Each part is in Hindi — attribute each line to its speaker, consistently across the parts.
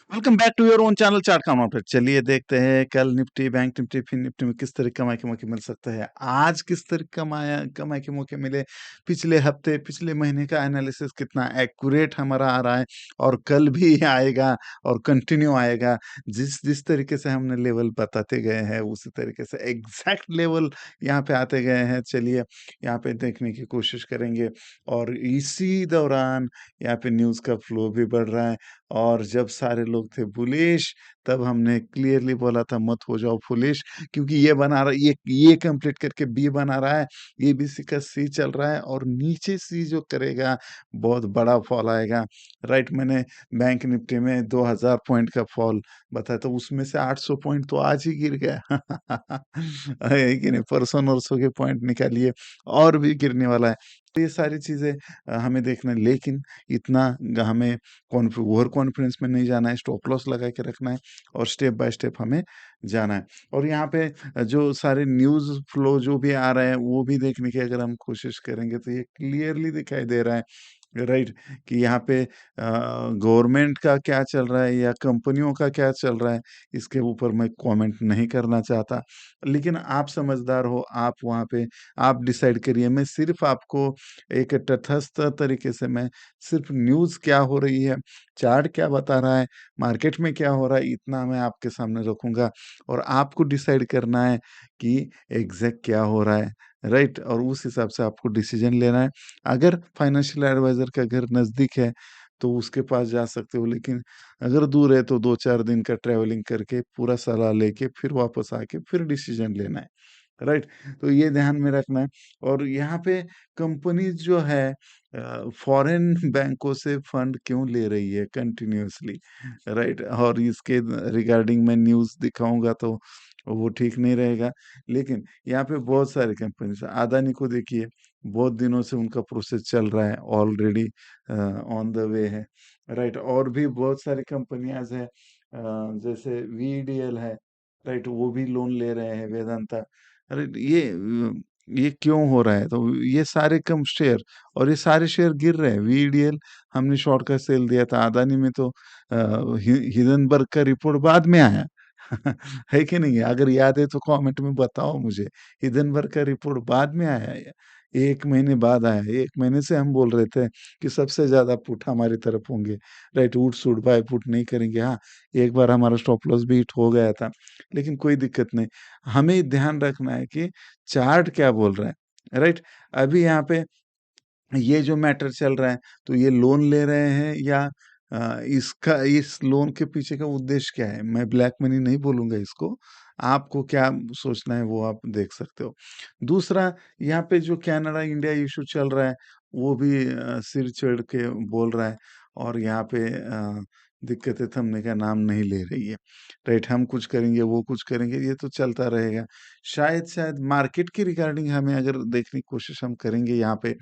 Speaker 1: Welcome back to your own channel chart counter. चलिए देखते हैं कल निफ्टी, बैंक निफ्टी, फिन निफ्टी में किस तरह के कमाई के मौके मिल सकते हैं। आज किस तरह कमाई के मौके मिले, पिछले हफ्ते, पिछले महीने का एनालिसिस कितना एक्यूरेट हमारा आ रहा है और कल भी आएगा और कंटिन्यू आएगा। जिस जिस तरीके से हमने लेवल बताते गए हैं, उसी तरीके से एग्ज़ैक्ट लेवल यहाँ पे आते गए हैं। चलिए यहाँ पे देखने की कोशिश करेंगे और इसी दौरान यहाँ पे न्यूज़ का फ्लो भी बढ़ रहा है। और जब सारे लोग थे बुलिश, तब हमने क्लियरली बोला था मत हो जाओ फुलिश, क्योंकि ये बना रहा ये कंप्लीट करके बी बना रहा है, ए बी सी का सी चल रहा है और नीचे सी जो करेगा बहुत बड़ा फॉल आएगा। राइट, मैंने बैंक निफ्टी में 2000 पॉइंट का फॉल बताया, तो उसमें से 800 पॉइंट तो आज ही गिर गया। है कि नहीं? परसों-नरसों के पॉइंट निकालिए और भी गिरने वाला है। तो ये सारी चीज़ें हमें देखना है, लेकिन इतना हमें ओवर कॉन्फिडेंस में नहीं जाना है, स्टॉप लॉस लगा के रखना है और स्टेप बाय स्टेप हमें जाना है। और यहाँ पे जो सारे न्यूज़ फ्लो जो भी आ रहे हैं, वो भी देखने की अगर हम कोशिश करेंगे तो ये क्लियरली दिखाई दे रहा है, राइट, कि यहाँ पे गवर्नमेंट का क्या चल रहा है या कंपनियों का क्या चल रहा है, इसके ऊपर मैं कमेंट नहीं करना चाहता। लेकिन आप समझदार हो, आप वहाँ पे आप डिसाइड करिए। मैं सिर्फ़ आपको एक तटस्थ तरीके से मैं सिर्फ़ न्यूज़ क्या हो रही है, चार्ट क्या बता रहा है, मार्केट में क्या हो रहा है, इतना मैं आपके सामने रखूँगा और आपको डिसाइड करना है कि एग्ज़ैक्ट क्या हो रहा है, राइट? और उस हिसाब से आपको डिसीज़न लेना है। अगर फाइनेंशियल एडवाइज़र का घर नज़दीक है, तो उसके पास जा सकते हो, लेकिन अगर दूर है तो 2-4 दिन का ट्रैवलिंग करके पूरा सलाह लेके फिर वापस आके फिर डिसीज़न लेना है, राइट? तो ये ध्यान में रखना है। और यहाँ पे कंपनीज़ जो है फॉरेन बैंकों से फंड क्यों ले रही है कंटिन्यूअसली, राइट? और इसके रिगार्डिंग मैं न्यूज़ दिखाऊँगा तो वो ठीक नहीं रहेगा। लेकिन यहाँ पे बहुत सारी कंपनीज़, अदानी को देखिए, बहुत दिनों से उनका प्रोसेस चल रहा है, ऑलरेडी ऑन द वे है, राइट? और भी बहुत सारी कंपनियाज़ हैं, जैसे वीईडीएल है, राइट? वो भी लोन ले रहे हैं, वेदांता। अरे ये क्यों हो रहा है? तो ये सारे कम शेयर और ये सारे शेयर गिर रहे हैं। वीईडीएल हमने शॉर्ट का सेल दिया था, अदानी में तो हिंडनबर्ग का रिपोर्ट बाद में आया। है कि नहीं? अगर याद है तो कमेंट में बताओ मुझे। हिंडनबर्ग का रिपोर्ट बाद में आया है, 1 महीने बाद आया है। 1 महीने से हम बोल रहे थे कि सबसे ज़्यादा पुट हमारी तरफ होंगे, राइट? उठ-सुट बाय पुट नहीं करेंगे। हाँ, एक बार हमारा स्टॉप लॉस भी हिट हो गया था, लेकिन कोई दिक्कत नहीं। हमें ध्यान रखना है कि चार्ट क्या बोल रहा है, राइट? अभी यहाँ पे ये जो मैटर चल रहा है, तो ये लोन ले रहे हैं या इसका इस लोन के पीछे का उद्देश्य क्या है? मैं ब्लैक मनी नहीं बोलूँगा इसको, आपको क्या सोचना है वो आप देख सकते हो। दूसरा, यहाँ पे जो कनाडा-इंडिया इश्यू चल रहा है, वो भी सिर चढ़ के बोल रहा है और यहाँ पे दिक्कतें थमने का नाम नहीं ले रही है, राइट? हम कुछ करेंगे, वो कुछ करेंगे, ये तो चलता रहेगा। शायद मार्केट के रिगार्डिंग हमें अगर देखने की कोशिश हम करेंगे यहाँ पे,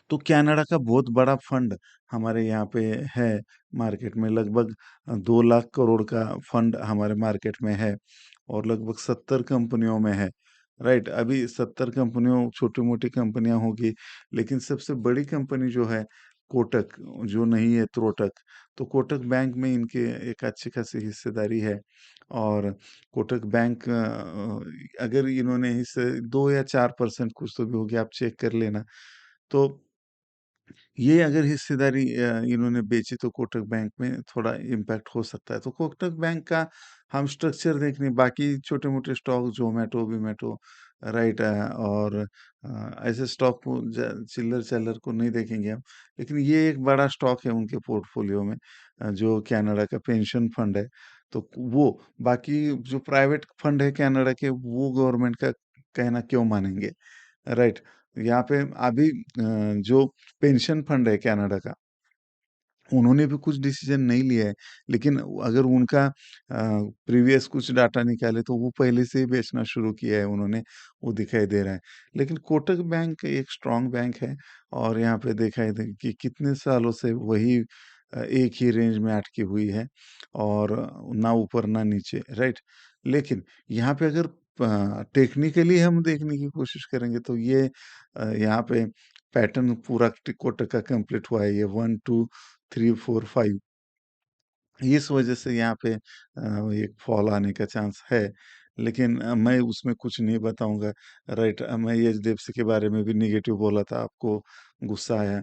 Speaker 1: तो कनाडा का बहुत बड़ा फंड हमारे यहाँ पे है मार्केट में, लगभग 2 लाख करोड़ का फंड हमारे मार्केट में है और लगभग 70 कंपनियों में है, राइट? अभी 70 कंपनियों, छोटी-मोटी कंपनियाँ होगी, लेकिन सबसे बड़ी कंपनी जो है कोटक, जो नहीं है त्रोटक, तो कोटक बैंक में इनके एक अच्छी खासी हिस्सेदारी है और कोटक बैंक अगर इन्होंने हिस्से 2 या 4% कुछ तो भी होगी, आप चेक कर लेना। तो ये अगर हिस्सेदारी इन्होंने बेची तो कोटक बैंक में थोड़ा इम्पैक्ट हो सकता है। तो कोटक बैंक का हम स्ट्रक्चर देखें, बाकी छोटे-मोटे स्टॉक ज़ोमैटो, विमैटो, राइट, और ऐसे स्टॉक को चिल्लर-चल्लर को नहीं देखेंगे हम। लेकिन ये एक बड़ा स्टॉक है उनके पोर्टफोलियो में, जो कनाडा का पेंशन फंड है। तो वो बाकी जो प्राइवेट फंड है कनाडा के, वो गवर्नमेंट का कहना क्यों मानेंगे? राइट। यहाँ पे अभी जो पेंशन फंड है कनाडा का, उन्होंने भी कुछ डिसीजन नहीं लिया है, लेकिन अगर उनका प्रीवियस कुछ डाटा निकाले तो वो पहले से ही बेचना शुरू किया है उन्होंने, वो दिखाई दे रहा है। लेकिन कोटक बैंक एक स्ट्रॉन्ग बैंक है और यहाँ पे देखा है कि कितने सालों से वही एक ही रेंज में अटकी हुई है और ना ऊपर ना नीचे, राइट? लेकिन यहाँ पे अगर टेक्निकली हम देखने की कोशिश करेंगे तो ये यहाँ पे पैटर्न पूरा कोटक का कंप्लीट हुआ है, ये 1, 2, 3, 4, 5 इस वजह से यहाँ पे एक फॉल आने का चांस है। लेकिन मैं उसमें कुछ नहीं बताऊँगा, राइट? मैं एचडीएफसी के बारे में भी नेगेटिव बोला था, आपको गुस्सा आया,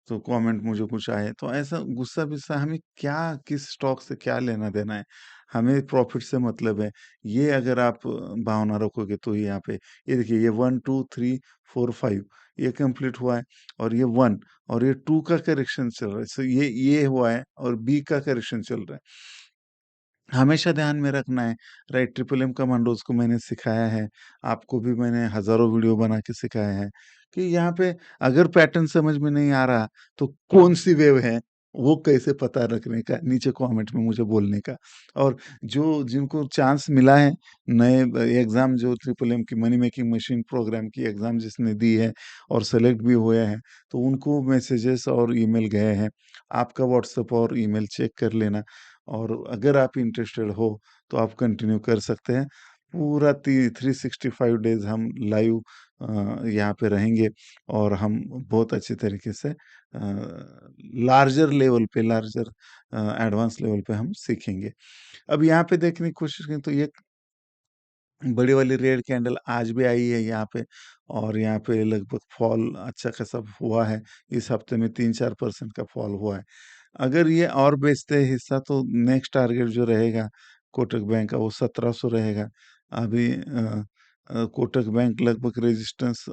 Speaker 1: तो कमेंट मुझे कुछ आए, तो ऐसा गुस्सा-वुस्सा हमें क्या, किस स्टॉक से क्या लेना-देना है? हमें प्रॉफ़िट से मतलब है। ये अगर आप भावना रखोगे तो यहाँ पे ये देखिए, ये 1, 2, 3, 4, 5 ये कंप्लीट हुआ है, और ये 1 और ये 2 का करेक्शन चल रहा है। सो ये हुआ है और बी का करेक्शन चल रहा है। हमेशा ध्यान में रखना है, राइट? ट्रिपल एम कमांडोज़ को मैंने सिखाया है, आपको भी मैंने हज़ारों वीडियो बना के सिखाया है कि यहाँ पे अगर पैटर्न समझ में नहीं आ रहा, तो कौन-सी वेव है, वो कैसे पता रखने का, नीचे कमेंट में मुझे बोलने का। और जो जिनको चांस मिला है, नए एग्ज़ाम जो ट्रिपल एम की मनी मेकिंग मशीन प्रोग्राम की एग्ज़ाम जिसने दी है और सेलेक्ट भी हुए हैं, तो उनको मैसेजेस और ईमेल गए हैं। आपका व्हाट्सएप और ईमेल चेक कर लेना। और अगर आप इंटरेस्टेड हो, तो आप कंटिन्यू कर सकते हैं। पूरा ती 365 डेज़ हम लाइव यहाँ पे रहेंगे, और हम बहुत अच्छे तरीके से लार्जर लेवल पे, लार्जर एडवांस लेवल पे हम सीखेंगे। अब यहाँ पे देखने की कोशिश करें, तो ये बड़ी वाली रेड कैंडल आज भी आई है यहाँ पे, और यहाँ पे लगभग फॉल अच्छा खासा हुआ है। इस हफ्ते में 3-4% का फॉल हुआ है। अगर ये और बेचते हैं हिस्सा, तो नेक्स्ट टारगेट जो रहेगा कोटक बैंक का, वो 1700 रहेगा। अभी कोटक बैंक लगभग रेजिस्टेंस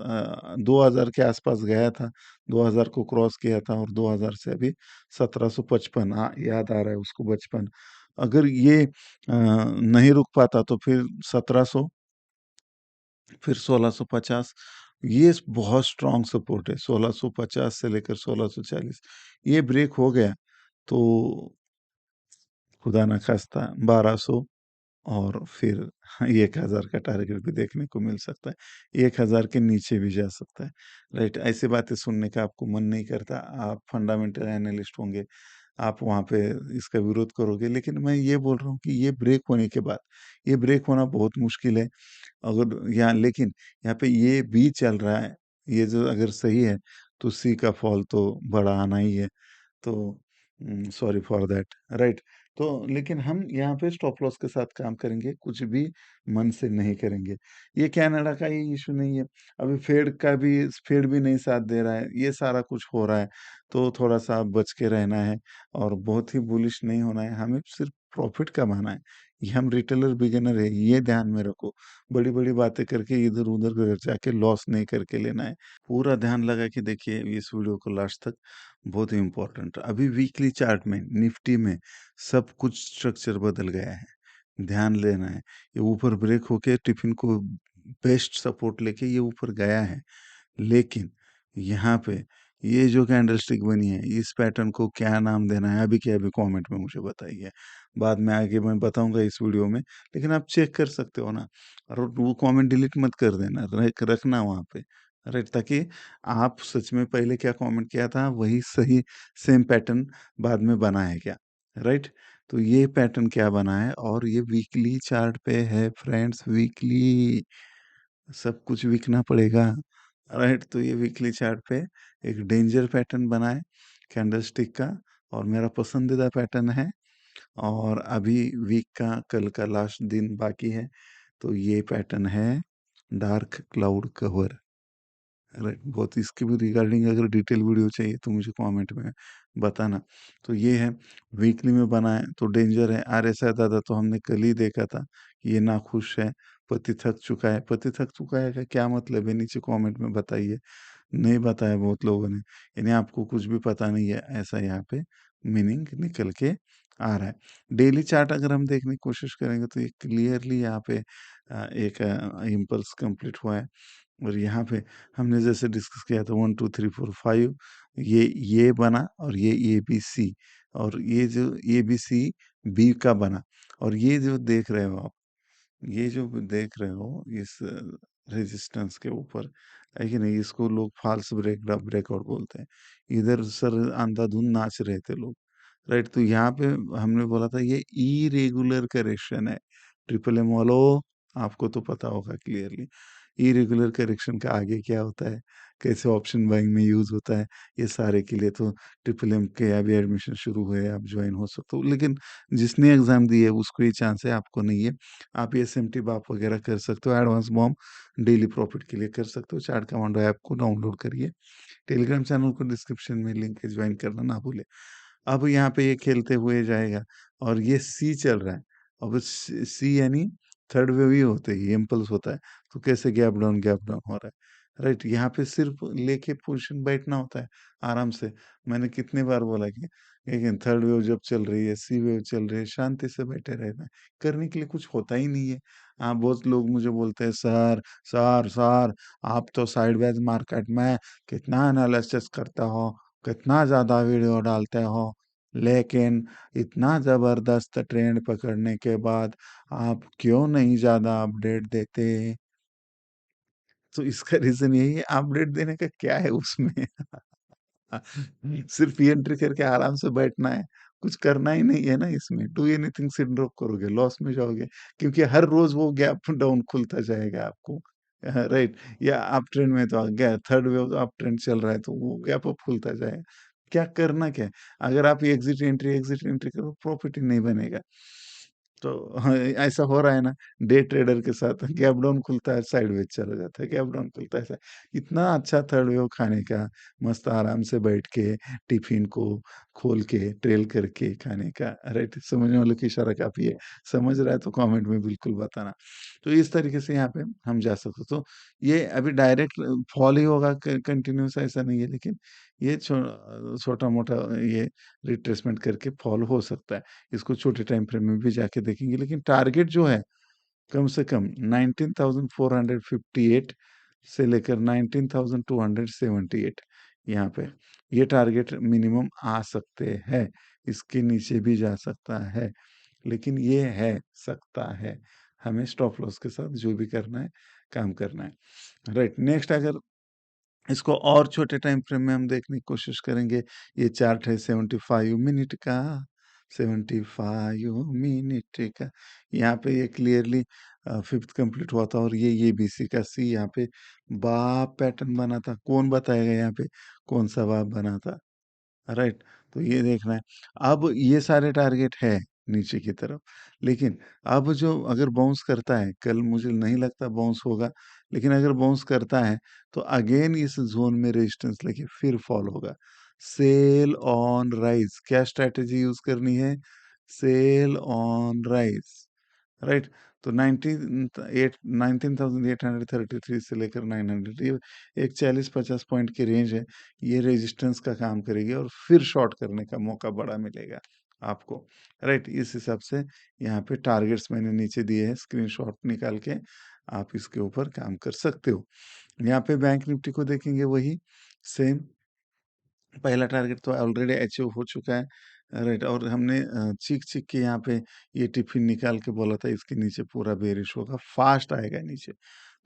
Speaker 1: 2000 के आसपास गया था, 2000 को क्रॉस किया था, और 2000 से अभी 1755, हाँ, याद आ रहा है उसको 55। अगर ये नहीं रुक पाता, तो फिर 1700, फिर 1650, ये बहुत स्ट्रॉन्ग सपोर्ट है। 1650 से लेकर 1640 ये ब्रेक हो गया, तो खुदा ना खास्ता 1200, और फिर 1000 का टारगेट भी देखने को मिल सकता है। 1000 के नीचे भी जा सकता है, राइट? ऐसी बातें सुनने का आपको मन नहीं करता, आप फंडामेंटल एनालिस्ट होंगे, आप वहाँ पे इसका विरोध करोगे। लेकिन मैं ये बोल रहा हूँ कि ये ब्रेक होने के बाद, ये ब्रेक होना बहुत मुश्किल है। अगर यहाँ, लेकिन यहाँ पे ये बी चल रहा है, ये जो अगर सही है, तो सी का फॉल तो बड़ा आना ही है। तो सॉरी फॉर दैट, राइट? तो लेकिन हम यहाँ पे स्टॉप लॉस के साथ काम करेंगे, कुछ भी मन से नहीं करेंगे। ये कनाडा का ही इश्यू नहीं है, अभी फेड भी नहीं साथ दे रहा है, ये सारा कुछ हो रहा है, तो थोड़ा-सा बच के रहना है, और बहुत ही बुलिश नहीं होना है, हमें सिर्फ प्रॉफ़िट कमाना है। ये हम रिटेलर बिगिनर है, ये ध्यान में रखो। बड़ी-बड़ी बातें करके इधर-उधर जाके लॉस नहीं करके लेना है। पूरा ध्यान लगा के देखिए इस वीडियो को लास्ट तक, बहुत ही इम्पोर्टेंट। अभी वीकली चार्ट में, निफ्टी में सब कुछ स्ट्रक्चर बदल गया है, ध्यान लेना है। ये ऊपर ब्रेक होके टिफ़िन को बेस्ट सपोर्ट लेके ये ऊपर गया है, लेकिन यहाँ पे ये जो कैंडलस्टिक बनी है, इस पैटर्न को क्या नाम देना है, अभी के अभी कमेंट में मुझे बताइए। बाद में आगे मैं बताऊँगा इस वीडियो में, लेकिन आप चेक कर सकते हो ना, और वो कमेंट डिलीट मत कर देना, रखना वहाँ पे, राइट? ताकि आप सच में पहले क्या कमेंट किया था, वही सही सेम पैटर्न बाद में बना है क्या, राइट? तो ये पैटर्न क्या बना है, और ये वीकली चार्ट पे है फ्रेंड्स, वीकली सब कुछ विकना पड़ेगा, राइट? तो ये वीकली चार्ट पे एक डेंजर पैटर्न बना है कैंडलस्टिक का, और मेरा पसंदीदा पैटर्न है, और अभी वीक का कल का लास्ट दिन बाकी है, तो ये पैटर्न है डार्क क्लाउड कवर, राइट? बहुत इसके भी रिगार्डिंग अगर डिटेल वीडियो चाहिए, तो मुझे कमेंट में बताना। तो ये है, वीकली में बना है तो डेंजर है। आरएसआई दादा तो हमने कल ही देखा था, ये नाखुश है, पति थक चुका है। पति थक चुका है का क्या मतलब है, नीचे कमेंट में बताइए। नहीं बताया बहुत लोगों ने, यानी आपको कुछ भी पता नहीं है, ऐसा यहाँ पे मीनिंग निकल के आ रहा है। डेली चार्ट अगर हम देखने की कोशिश करेंगे, तो ये क्लियरली यहाँ पे एक इम्पल्स कंप्लीट हुआ है, और यहाँ पे हमने जैसे डिस्कस किया था 1 2 3 4 5, ये बना, और ये एबीसी, और ये जो एबीसी बी का बना, और ये जो देख रहे हो आप, ये जो देख रहे हो इस रेजिस्टेंस के ऊपर, है कि नहीं? इसको लोग फ़ाल्स ब्रेकआउट बोलते हैं। इधर सर अंधाधुंध नाच रहे थे लोग, राइट? तो यहाँ पे हमने बोला था ये इरेगुलर करेक्शन है। ट्रिपल एम वालों, आपको तो पता होगा क्लियरली, इरेगुलर करेक्शन का आगे क्या होता है? कैसे ऑप्शन बाइंग में यूज़ होता है, ये सारे के लिए तो ट्रिपल एम के अभी एडमिशन शुरू हुए हैं, आप जॉइन हो सकते हो। लेकिन जिसने एग्ज़ाम दी है उसको ये चांस है, आपको नहीं है। आप ये एसएमटी बाप वगैरह कर सकते हो, एडवांस बॉम्ब डेली प्रॉफिट के लिए कर सकते हो। चार्ट कमांडो ऐप को डाउनलोड करिए। टेलीग्राम चैनल को डिस्क्रिप्शन में लिंक है, ज्वाइन करना ना भूलें। अब यहाँ पे ये खेलते हुए जाएगा और ये सी चल रहा है। अब सी यानी थर्ड वेव ही होते ही इम्पल्स होता है। तो कैसे गैप डाउन हो रहा है, राइट? यहाँ पे सिर्फ लेके पोजीशन बैठना होता है आराम से। मैंने कितनी बार बोला कि लेकिन थर्ड वेव जब चल रही है, सी वेव चल रही है, शांति से बैठे रहना है। करने के लिए कुछ होता ही नहीं है। बहुत लोग मुझे बोलते हैं, सर सर आप तो साइडवेज मार्केट में कितना एनालिसिस करते हो, कितना ज़्यादा वीडियो डालते हो, लेकिन इतना ज़बरदस्त ट्रेंड पकड़ने के बाद आप क्यों नहीं ज़्यादा अपडेट देते? तो इसका रीज़न यही है, अपडेट देने का क्या है उसमें? सिर्फ ये एंट्री करके आराम से बैठना है, कुछ करना ही नहीं है ना इसमें। डू एनीथिंग सिन ड्रॉप करोगे, लॉस में जाओगे, क्योंकि हर रोज़ वो गैप डाउन खुलता जाएगा आपको। राइट? या अप ट्रेंड में तो गया थर्ड वेव अप ट्रेंड चल रहा है तो वो गैप अप खुलता जाएगा। क्या करना क्या है? अगर आप एग्ज़िट एंट्री करो, प्रॉफिट ही नहीं बनेगा। तो हाँ, ऐसा हो रहा है ना डे ट्रेडर के साथ, गैप डाउन खुलता है, साइडवेज चला जाता है, गैप डाउन खुलता है, इतना अच्छा थर्ड वेव खाने का, मस्त आराम से बैठ के टिफ़िन को खोल के ट्रेल करके खाने का, राइट? समझने वालों की इशारा काफ़ी है। समझ रहा है तो कमेंट में बिल्कुल बताना। तो इस तरीके से यहाँ पे हम जा सकते, तो ये अभी डायरेक्ट फॉल ही होगा कंटिन्यूस ऐसा नहीं है, लेकिन ये छोटा-मोटा ये रिट्रेसमेंट करके फॉल हो सकता है। इसको छोटे टाइम फ्रेम में भी जाके देखेंगे, लेकिन टारगेट जो है कम से कम 19,458 से लेकर 19,278 यहाँ पे ये टारगेट मिनिमम आ सकते हैं। इसके नीचे भी जा सकता है, लेकिन ये है सकता है। हमें स्टॉप लॉस के साथ जो भी करना है, काम करना है। राइट, नेक्स्ट अगर इसको और छोटे टाइम फ्रेम में हम देखने की कोशिश करेंगे। ये चार्ट है 75 मिनट का, 75 मिनट का। यहाँ पे ये क्लियरली फिफ्थ कंप्लीट हुआ था और ये बीसी का सी यहाँ पे बाप पैटर्न बना था। कौन बताएगा यहाँ पे कौन सा बाप बना था? राइट, तो ये देखना है। अब ये सारे टारगेट है नीचे की तरफ, लेकिन अब जो अगर बाउंस करता है, कल मुझे नहीं लगता बाउंस होगा, लेकिन अगर बाउंस करता है तो अगेन इस जोन में रेजिस्टेंस लेके फिर फॉल होगा। सेल ऑन राइज, क्या स्ट्रैटेजी यूज करनी है? Sell on rise, right? तो 19,833 से लेकर 900, ये एक 40-50 पॉइंट की रेंज है। ये रेजिस्टेंस का काम करेगी और फिर शॉर्ट करने का मौका बड़ा मिलेगा आपको, राइट? इस हिसाब से यहाँ पे टारगेट्स मैंने नीचे दिए हैं, स्क्रीनशॉट निकाल के आप इसके ऊपर काम कर सकते हो। यहाँ पे बैंक निफ्टी को देखेंगे, वही सेम पहला टारगेट तो ऑलरेडी अचीव हो चुका है, राइट? और हमने चीख-चीख के यहाँ पे ये टिफ़िन निकाल के बोला था इसके नीचे पूरा बेयरिश होगा, फास्ट आएगा नीचे।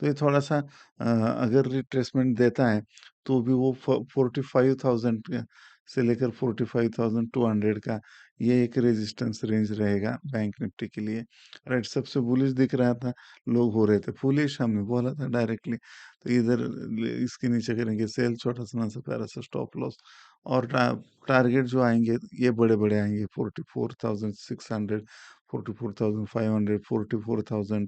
Speaker 1: तो ये थोड़ा-सा अगर रिट्रेसमेंट देता है तो भी वो 45,000 से लेकर 45,200 का ये एक रेजिस्टेंस रेंज रहेगा बैंक निफ्टी के लिए, राइट? सबसे बुलिश दिख रहा था, लोग हो रहे थे फुलिश, हमने बोला था डायरेक्टली। तो इधर इसके नीचे करेंगे सेल, छोटा सा ना सा प्यारा सा स्टॉप लॉस, और टारगेट जो आएंगे ये बड़े बड़े आएंगे, 44,600, 44,500, 44,000,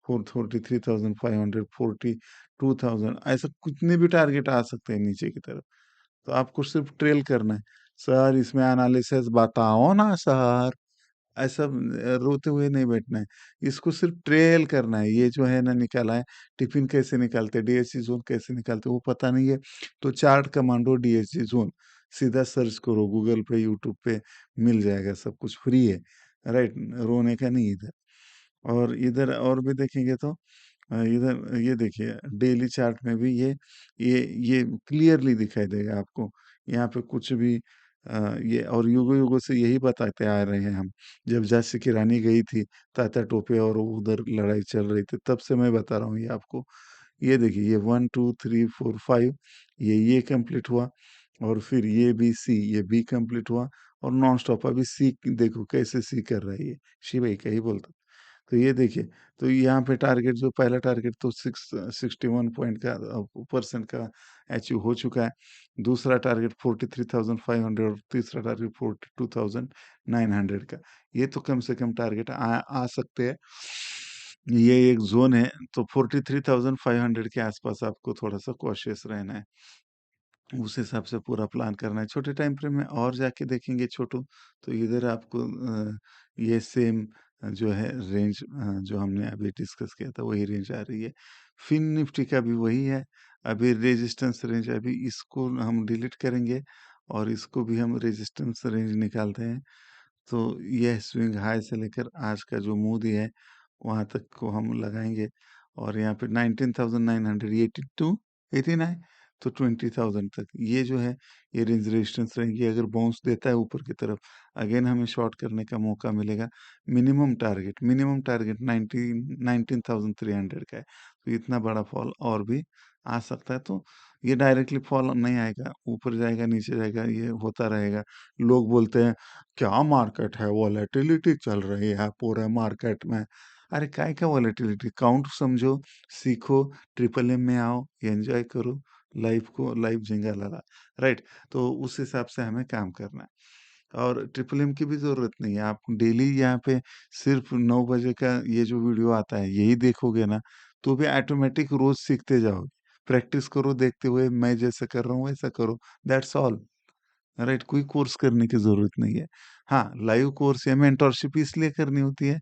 Speaker 1: 43,500, 42,000, ऐसा कितने भी टारगेट आ सकते हैं नीचे की तरफ। तो आपको सिर्फ ट्रेल करना है। सर इसमें एनालिसिस बताओ ना सर, ऐसा रोते हुए नहीं बैठना है। इसको सिर्फ ट्रेल करना है। ये जो है ना निकाला है, टिफ़िन कैसे निकालते हैं, डीएससी ज़ोन कैसे निकालते हैं वो पता नहीं है, तो चार्ट कमांडो डीएससी ज़ोन सीधा सर्च करो गूगल पे, यूट्यूब पे मिल जाएगा, सब कुछ फ्री है, राइट? रोने का नहीं इधर। और इधर और भी देखेंगे तो इधर ये देखिए डेली चार्ट में भी ये क्लियरली दिखाई देगा आपको। यहाँ पे कुछ भी ये और युगों-युगों से यही बताते आ रहे हैं हम। जब झाँसी की रानी गई थी तात्या टोपे और वो उधर लड़ाई चल रही थी, तब से मैं बता रहा हूँ ये आपको। ये देखिए ये 1, 2, 3, 4, 5, ये कंप्लीट हुआ और फिर ये भी सी, ये बी कंप्लीट हुआ और नॉन स्टॉप अभी सी देखो कैसे सी कर रहा है ये। शिवाय का ही बोलता। तो ये देखिए, तो यहाँ पे टारगेट जो पहला टारगेट तो 61 पॉइंट का परसेंट का अचीव हो चुका है। दूसरा टारगेट 43,500 और तीसरा टारगेट 42,900 का। ये तो कम से कम टारगेट आ सकते हैं। ये एक ज़ोन है, तो 43,500 के आसपास आपको थोड़ा-सा कॉशियस रहना है। उस हिसाब से पूरा प्लान करना है। छोटे टाइम फ्रेम में और जाके देखेंगे छोटू, तो इधर आपको ये सेम जो है रेंज जो हमने अभी डिस्कस किया था वही रेंज आ रही है। फिन निफ्टी का भी वही है। अभी रेजिस्टेंस रेंज अभी इसको हम डिलीट करेंगे और इसको भी हम रेजिस्टेंस रेंज निकालते हैं। तो यह स्विंग हाई से लेकर आज का जो मूडी है वहाँ तक को हम लगाएंगे और यहाँ पे 19,982 89 तो 20,000 तक ये जो है ये रेंज रेजिस्टेंस रहेंगी। अगर बाउंस देता है ऊपर की तरफ अगेन हमें शॉर्ट करने का मौका मिलेगा। मिनिमम टारगेट 19,300 का है, तो इतना बड़ा फॉल और भी आ सकता है। तो ये डायरेक्टली फॉल नहीं आएगा, ऊपर जाएगा नीचे जाएगा, ये होता रहेगा। लोग बोलते हैं क्या मार्केट है, वॉलेटिलिटी चल रही है पूरे मार्केट में। अरे काय का वॉलेटिलिटी, काउंट समझो, सीखो, ट्रिपल एम में आओ, एंजॉय करो लाइफ को, लाइफ झिंगा लाला, राइट। तो उस हिसाब से हमें काम करना है और ट्रिपल एम की भी जरूरत नहीं है। आप डेली यहाँ पे सिर्फ 9 बजे का ये जो वीडियो आता है यही देखोगे ना, तो भी ऑटोमेटिक रोज सीखते जाओगे। प्रैक्टिस करो देखते हुए, मैं जैसे कर रहा हूँ वैसा करो, दैट्स ऑल, राइट। कोई कोर्स करने की ज़रूरत नहीं है। हाँ, लाइव कोर्स या मेंटरशिप इसलिए करनी होती है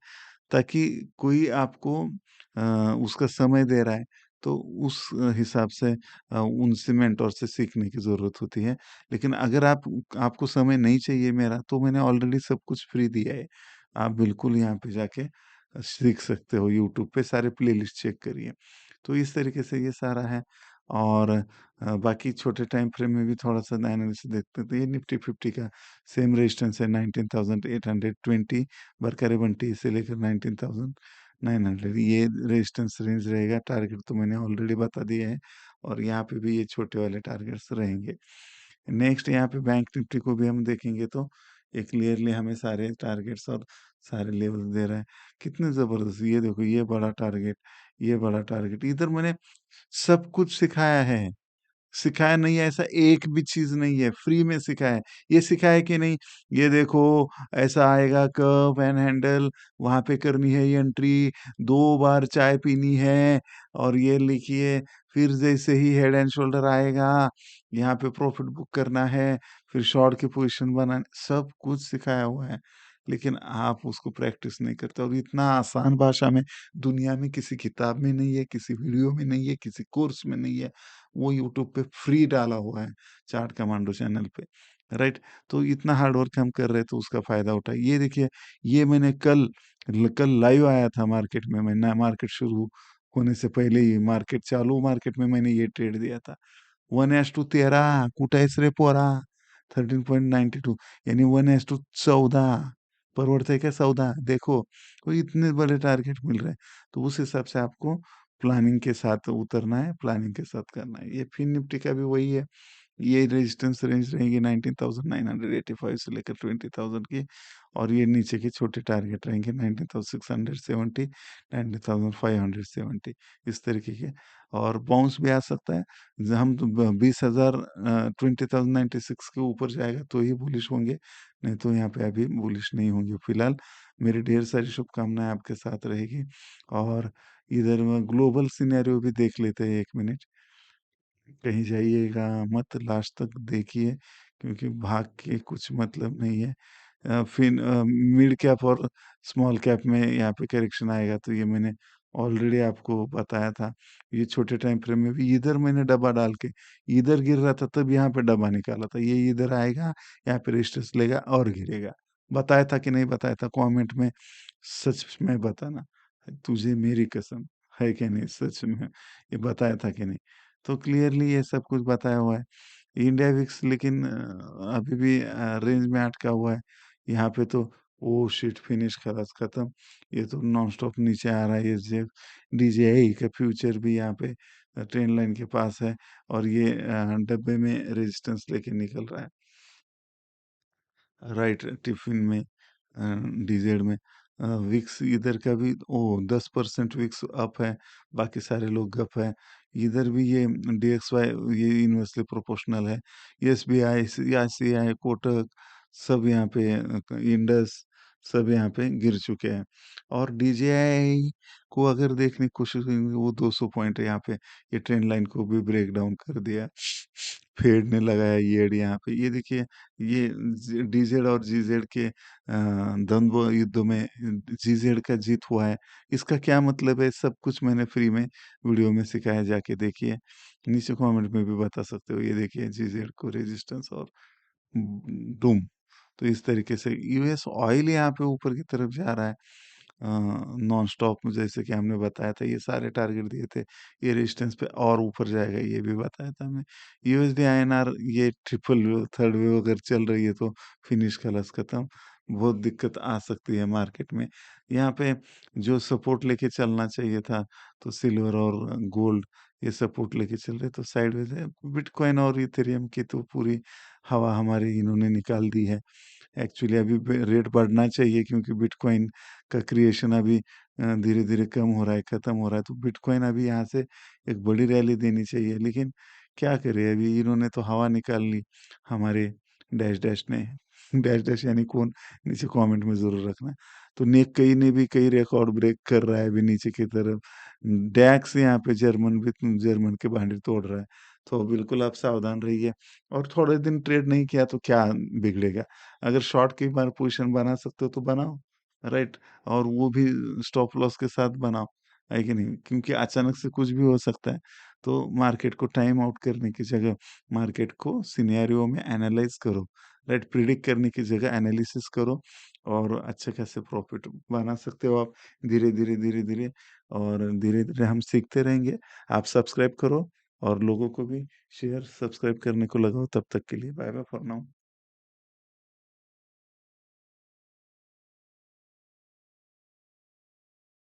Speaker 1: ताकि कोई आपको अ, उसका समय दे रहा है, तो उस हिसाब से उनसे मेंटर से सीखने की ज़रूरत होती है। लेकिन अगर आपको समय नहीं चाहिए मेरा, तो मैंने ऑलरेडी सब कुछ फ्री दिया है। आप बिल्कुल यहाँ पे जाके सीख सकते हो, यूट्यूब पे सारे प्लेलिस्ट चेक करिए। तो इस तरीके से ये सारा है और बाकी छोटे टाइम फ्रेम में भी थोड़ा-सा एनालिसिस देखते हैं, तो ये निफ्टी 50 का सेम रेजिस्टेंस है 19,820 बरकरार बंटी से लेकर 19,900 ये रेजिस्टेंस रेंज रहेगा। टारगेट तो मैंने ऑलरेडी बता दिया है और यहाँ पे भी ये छोटे वाले टारगेट्स रहेंगे। नेक्स्ट यहाँ पे बैंक निफ्टी को भी हम देखेंगे तो ये क्लियरली हमें सारे टारगेट्स और सारे लेवल दे रहा है। कितने ज़बरदस्त, ये देखो ये बड़ा टारगेट, ये बड़ा टारगेट, इधर मैंने सब कुछ सिखाया है। सिखाया नहीं है ऐसा एक भी चीज़ नहीं है, फ्री में सिखाया है। ये सिखाया है कि नहीं, ये देखो ऐसा आएगा कर्व एंड हैंडल, वहाँ पे करनी है ये एंट्री, 2 बार चाय पीनी है और ये लिखिए फिर जैसे ही हेड एंड शोल्डर आएगा, यहाँ पे प्रॉफिट बुक करना है, फिर शॉर्ट की पोज़ीशन बनानी, सब कुछ सिखाया हुआ है। लेकिन आप उसको प्रैक्टिस नहीं करते और इतना आसान भाषा में दुनिया में किसी किताब में नहीं है, किसी वीडियो में नहीं है, किसी कोर्स में नहीं है। वो यूट्यूब पे फ्री डाला हुआ है चार्ट कमांडो चैनल पे, राइट। तो इतना हार्ड वर्क हम कर रहे हैं तो उसका फायदा उठाइए। ये देखिए, ये मैंने कल लाइव आया था मार्केट में, मैं ना मार्केट शुरू होने से पहले ही मार्केट चालू मार्केट में मैंने ये ट्रेड दिया था। 1:13 कुठे आहेस रे पोरा? 13.92 यानी 1:14 परवड़ता है क्या सौदा? देखो, तो इतने बड़े टारगेट मिल रहे हैं। तो उस हिसाब से आपको प्लानिंग के साथ उतरना है, प्लानिंग के साथ करना है। ये फिन निफ्टी का भी वही है। ये रेजिस्टेंस रेंज रहेगी 19,985 से लेकर 20,000 की और ये नीचे के छोटे टारगेट रहेंगे 19,670, 19,570 इस तरीके के और बाउंस भी आ सकता है। हम तो 20,000 20,096 के ऊपर जाएगा तो ही बुलिश होंगे, नहीं तो यहाँ पे अभी बुलिश नहीं होंगे। फिलहाल मेरी ढेर सारी शुभकामनाएं आपके साथ रहेगी और इधर ग्लोबल सिनेरियो भी देख लेते हैं 1 मिनट। कहीं जाइएगा मत, लास्ट तक देखिए क्योंकि भाग के कुछ मतलब नहीं है। फिर मिड कैप और स्मॉल कैप में यहाँ पे करेक्शन आएगा तो ये मैंने ऑलरेडी आपको बताया था। ये छोटे टाइम फ्रेम में भी इधर मैंने डब्बा डाल के इधर गिर रहा था तब यहाँ पे डब्बा निकाला था। ये इधर आएगा, यहाँ पे रेजिस्टेंस लेगा और गिरेगा। बताया था कि नहीं बताया था? कमेंट में सच में बताना। तुझे मेरी कसम, है कि नहीं सच में? ये बताया था कि नहीं? तो क्लियरली ये सब कुछ बताया हुआ है। इंडिया विक्स लेकिन अभी भी रेंज में अटका हुआ है। यहाँ पे तो ओह शिट फिनिश खलास खत्म। ये तो नॉनस्टॉप नीचे आ रहा है। ये जे डीजेआई का फ्यूचर भी यहाँ पे ट्रेन लाइन के पास है और ये डब्बे में रेजिस्टेंस लेके निकल रहा है। राइट टिफ़िन में डीज़ेड में। विक्स इधर का भी 10% विक्स अप है, बाकी सारे लोग गप है। इधर भी ये डीएक्सवाई ये इन्वर्सली प्रोपोर्शनल है। एसबीआई, आईसीआई, कोटक सब यहाँ पे इंडस सब यहाँ पे गिर चुके हैं। और डीजेआई को अगर देखने की कोशिश करेंगे वो 200 पॉइंट है यहाँ पे, ये ट्रेंड लाइन को भी ब्रेक डाउन कर दिया। फेडने लगा है येड यहाँ पे। ये देखिए ये डीजेड और जीजेड के द्वंद्व युद्ध में जीजेड का जीत हुआ है। इसका क्या मतलब है, सब कुछ मैंने फ्री में वीडियो में सिखाया, जाके देखिए। नीचे कमेंट में भी बता सकते हो। ये देखिए जीजेड को रेजिस्टेंस और डूम। तो इस तरीके से यूएस ऑयल यहाँ पे ऊपर की तरफ जा रहा है नॉन स्टॉप, जैसे कि हमने बताया था। ये सारे टारगेट दिए थे, ये रेजिस्टेंस पे और ऊपर जाएगा, ये भी बताया था हमने। यूएसडी आईएनआर ये ट्रिपल वेव थर्ड वेव अगर चल रही है तो फिनिश खलास खत्म, बहुत दिक्कत आ सकती है मार्केट में। यहाँ पे जो सपोर्ट लेके चलना चाहिए था, तो सिल्वर और गोल्ड ये सपोर्ट लेके चल रहे, तो साइडवेज है। बिटकॉइन और इथेरियम की तो पूरी हवा हमारी इन्होंने निकाल दी है। एक्चुअली अभी रेट बढ़ना चाहिए, क्योंकि बिटकॉइन का क्रिएशन अभी धीरे-धीरे कम हो रहा है, खत्म हो रहा है। तो बिटकॉइन अभी यहाँ से एक बड़ी रैली देनी चाहिए, लेकिन क्या करें, अभी इन्होंने तो हवा निकाल ली हमारे डैश डैश ने। डैश डैश यानी कौन, नीचे कमेंट में ज़रूर रखना। तो निक्केई ने भी कई रिकॉर्ड ब्रेक कर रहा है अभी नीचे की तरफ। डैक्स यहाँ पे जर्मन भी जर्मन के भांडे तोड़ रहा है। तो बिल्कुल आप सावधान रहिए, और थोड़े दिन ट्रेड नहीं किया तो क्या बिगड़ेगा? अगर शॉर्ट की बार पोजीशन बना सकते हो तो बनाओ, राइट? और वो भी स्टॉप लॉस के साथ बनाओ, है कि नहीं? क्योंकि अचानक से कुछ भी हो सकता है। तो मार्केट को टाइम आउट करने की जगह मार्केट को सिनेरियो में एनालाइज़ करो, राइट? प्रिडिक्ट करने की जगह एनालिसिस करो, और अच्छे खासे प्रॉफिट बना सकते हो आप धीरे-धीरे, धीरे-धीरे। और धीरे-धीरे हम सीखते रहेंगे। आप सब्सक्राइब करो और लोगों को भी शेयर, सब्सक्राइब करने को लगाओ। तब तक के लिए बाय बाय फॉर नाउ।